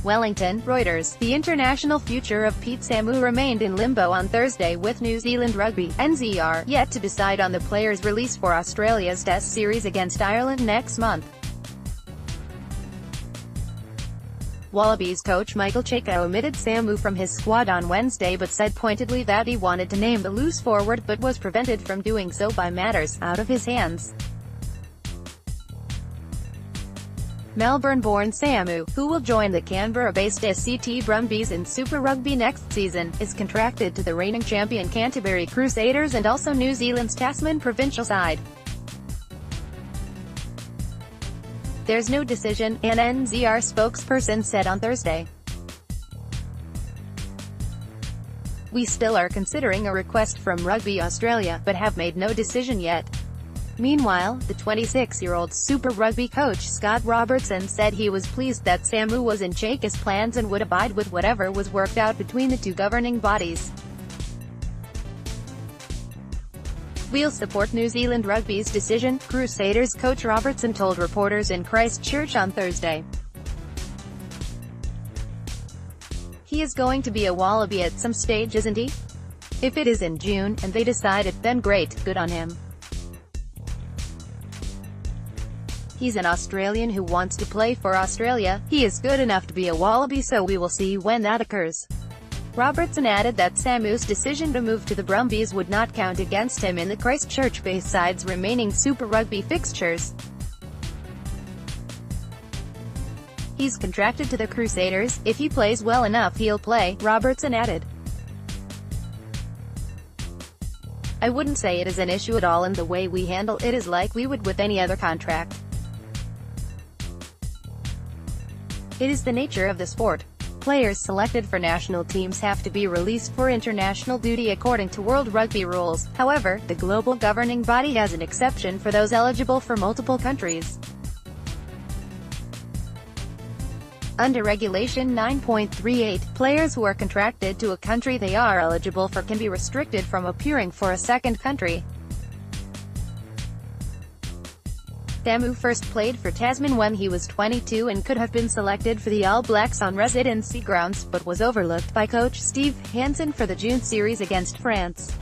Wellington, Reuters. The international future of Pete Samu remained in limbo on Thursday, with New Zealand Rugby, NZR, yet to decide on the player's release for Australia's Test series against Ireland next month. Wallabies coach Michael Cheika omitted Samu from his squad on Wednesday but said pointedly that he wanted to name the loose forward but was prevented from doing so by matters out of his hands. Melbourne-born Samu, who will join the Canberra-based ACT Brumbies in Super Rugby next season, is contracted to the reigning champion Canterbury Crusaders and also New Zealand's Tasman provincial side. There's no decision, an NZR spokesperson said on Thursday. We still are considering a request from Rugby Australia, but have made no decision yet. Meanwhile, the 26-year-old Super Rugby coach Scott Robertson said he was pleased that Samu was in Cheika's plans and would abide with whatever was worked out between the two governing bodies. "We'll support New Zealand Rugby's decision," Crusaders coach Robertson told reporters in Christchurch on Thursday. "He is going to be a Wallaby at some stage, isn't he? If it is in June, and they decide it, then great, good on him. He's an Australian who wants to play for Australia. He is good enough to be a Wallaby, so we will see when that occurs." Robertson added that Samu's decision to move to the Brumbies would not count against him in the Christchurch-based side's remaining Super Rugby fixtures. "He's contracted to the Crusaders. If he plays well enough, he'll play," Robertson added. "I wouldn't say it is an issue at all, and the way we handle it is like we would with any other contract. It is the nature of the sport. Players selected for national teams have to be released for international duty according to World Rugby rules. However, the global governing body has an exception for those eligible for multiple countries. Under Regulation 9.38, players who are contracted to a country they are eligible for can be restricted from appearing for a second country. Samu first played for Tasman when he was 22 and could have been selected for the All Blacks on residency grounds, but was overlooked by coach Steve Hansen for the June series against France.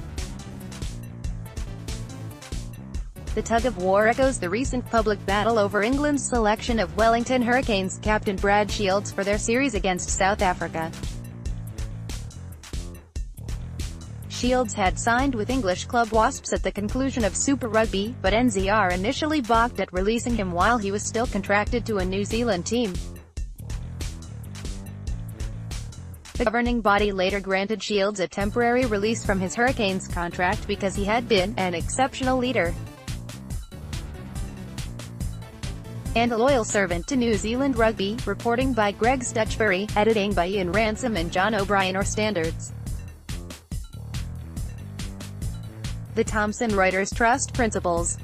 The tug-of-war echoes the recent public battle over England's selection of Wellington Hurricanes captain Brad Shields for their series against South Africa. Shields had signed with English club Wasps at the conclusion of Super Rugby, but NZR initially balked at releasing him while he was still contracted to a New Zealand team. The governing body later granted Shields a temporary release from his Hurricanes contract because he had been an exceptional leader and a loyal servant to New Zealand Rugby. Reporting by Greg Stutchbury, editing by Ian Ransom and John O'Brien. Or Standards. The Thomson Reuters Trust Principles.